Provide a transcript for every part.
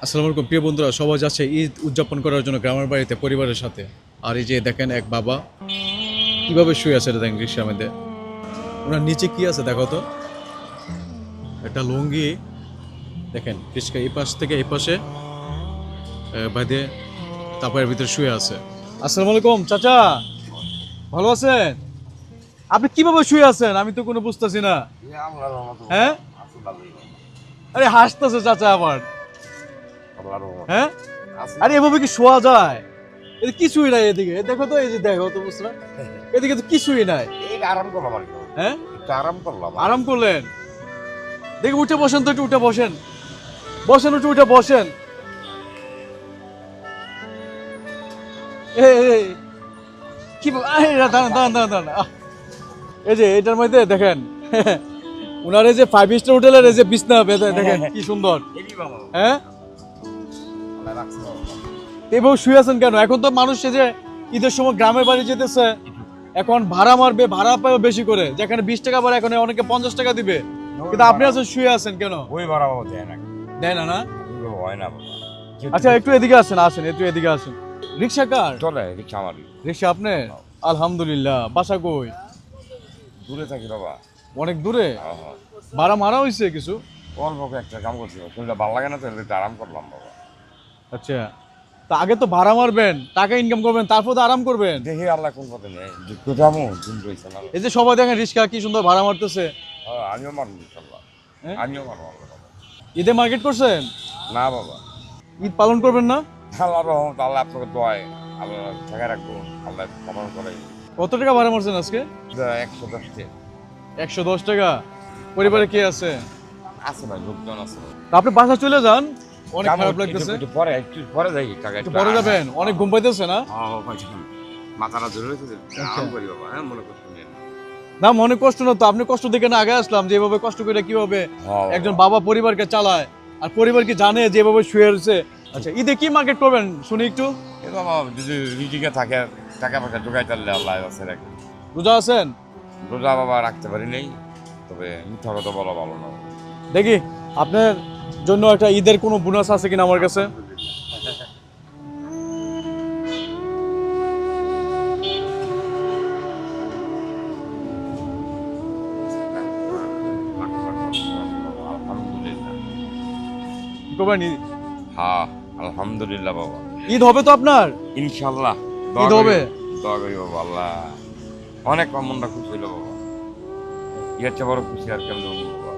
আসসালামু আলাইকুম প্রিয় বন্ধুরা, সবাই যাচ্ছে ঈদ উদযাপন করার জন্য গ্রামের বাড়িতে পরিবারের সাথে। আর এই যে দেখেন এক বাবা কিভাবে শুয়ে আছে, এটা দেখেন রিক্সার মধ্যে। ওনার নিচে কি আছে দেখো তো, একটা লুঙ্গি দেখেন, রিক্সা এই পাশ থেকে এই পাশে বাঁধে তারপরের ভিতরে শুয়ে আছে। আসসালামু আলাইকুম চাচা, ভালো আছেন? আপনি কিভাবে শুয়ে আছেন আমি তো কোনো বুঝতেছি না। হ্যাঁ, আরে হাসতেছে চাচা আবার। হ্যাঁ, আরে এভাবে কি শোয়া যায়? এদিকে কিছুই নাই, এদিকে দেখো তো, এই যে দেখো তো বুঝলা, এদিকে তো কিছুই নাই। আরাম করলাম আর কি। হ্যাঁ, একটু আরাম করলাম। আরাম করলেন? দেখি উঠে বসেন তো, একটু উঠে বসেন, বসেন, উঠে বসেন। এই কি দাঁড়ান দাঁড়ান দাঁড়ান দাঁড়ান, এই যে এটার মধ্যে দেখেন উনার এই যে 5 স্টার হোটেলের এই যে বিছনা বেঁধে দেখেন কি সুন্দর। হ্যাঁ, এভাবে শুয়ে আছেন কেন? এখন তো মানুষ এই যে ঈদের সময় গ্রামের বাড়ি যেতেছে, এখন ভাড়া মারবে, ভাড়া পাবে বেশি করে, যেখানে 20 টাকা ভাড়া এখন অনেকে 50 টাকা দিবে, কিন্তু আপনি আছেন শুয়ে আছেন কেন? ওই ভাড়া বাবা দেয় না। দেয় না? না, হয় না বাবা। আচ্ছা একটু এদিকে আসেন, একটু এদিকে আসেন। রিক্সা কার? চলে রিক্সা আমারই। রিক্সা আপনার? আলহামদুলিল্লাহ। বাসা কই? দূরে থাকি বাবা। অনেক দূরে? ভাড়া মারা হয়েছে কিছু? অল্প একটা কাম করছি, শরীরটা ভালো লাগে না তো, একটু আরাম করলাম বাবা। আচ্ছা, তা আগে তো ভাড়া মারবেন, টাকা ইনকাম করবেন, তারপর তো আরাম করবেন। দেখি আল্লাহ কোন পথে নেই, কোথাও দিন রয়েছে না। এই যে সবাই দেখেন রিক্সা কি সুন্দর ভাড়া মারতেছে। আমিও মারবো ইনশাল্লাহ। হ্যাঁ? আমিও মারবো বাবা। ঈদে মার্কেট করছেন? না বাবা, ঈদ পালন করবেন না? আল্লাহ রহমত, আল্লাহ আপনাকে দোয়ায় আল্লাহ ঠেকা রাখবো, আল্লাহ ক্ষমা করে। কত টাকা ভাড়া মারছেন আজকে? 110 110 টাকা। পরিবারে কে আছে? আছে ভাই, লোকজন আছে। তা আপনি বাসা চলে যান, অনেক খারাপ লাগতেছে। একটু পরে যাই, টাকা একটু পরে যাবেন, অনেক ঘুম পাইতেছে না? মাথাটা ধরে রেখেছে, আরাম করি বাবা। হ্যাঁ, মনে করতে নেই। না, মনে কষ্ট না তো, আপনি কষ্ট দেখে না আগে আসলাম, যে এভাবে কষ্ট করে কিভাবে একজন বাবা পরিবারকে চালায়, আর পরিবার কি জানে যেভাবে শুয়ে রয়েছে। আচ্ছা, ঈদে কি মার্কেট করবেন শুনি একটু। বাবা যদি রিজিকে থাকে, টাকা পয়সা জোগাই তাহলে আল্লাহ আছে রাখি। রোজা আছেন? রোজা বাবা রাখতে পারি নেই, তবে মিথ্যা কথা বলা ভালো না। দেখি আপনার জন্য একটা ঈদের কোনো বোনাস আছে কিনা আমার কাছে। কি করবেন? হ্যাঁ, আলহামদুলিল্লাহ বাবা। ঈদ হবে তো আপনার? ইনশাল্লাহ ঈদ হবে। দোয়া করি বাবা, আল্লাহ অনেক মনটা খুশি হইলো বাবা। এর চেয়ে বড় খুশি আর কেমন হলো বাবা।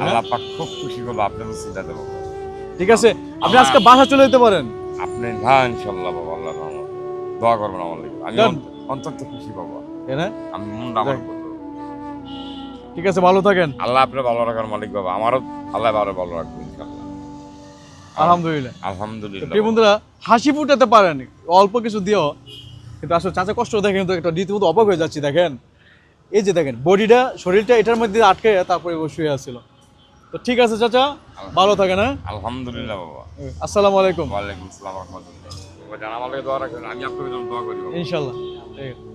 আল্লাহ পাক খুব খুশি করলো, আপনার চিন্তাতে বাবা। ঠিক আছে, আপনি আজকে বাসা চলে যেতে পারেন। আপনি হ্যাঁ ইনশাল্লাহ বাবা, আল্লাহ রহমত দোয়া করবেন আমার লাগি। আমি অন্তত খুশি বাবা, আমি মনটা আমার করবো। ঠিক আছে, ভালো থাকেন। আল্লাহ আপনার ভালো রাখার মালিক বাবা, আমারও আল্লাহ ভালো রাখবে ইনশাল্লাহ। আলহামদুলিল্লাহ। আলহামদুলিল্লাহ। প্রিয় বন্ধুরা, হাসি ফুটাতে পারেন অল্প কিছু দিও, কিন্তু আসলে চাচা কষ্ট দেখে কিন্তু একটা রীতিমতো অবাক হয়ে যাচ্ছি। দেখেন এই যে দেখেন বডিটা, শরীরটা এটার মধ্যে আটকে তারপরে শুয়ে আসছিল। তো ঠিক আছে চাচা, ভালো থাকেন। হ্যাঁ, আলহামদুলিল্লাহ বাবা। আসসালামু আলাইকুম। ওয়ালাইকুম আসসালাম রহমতুল্লাহ। জানা আমাকে দোয়া রাখবেন, আমি আপনাকে দোয়া করি ইনশাল্লাহ। ঠিক আছে।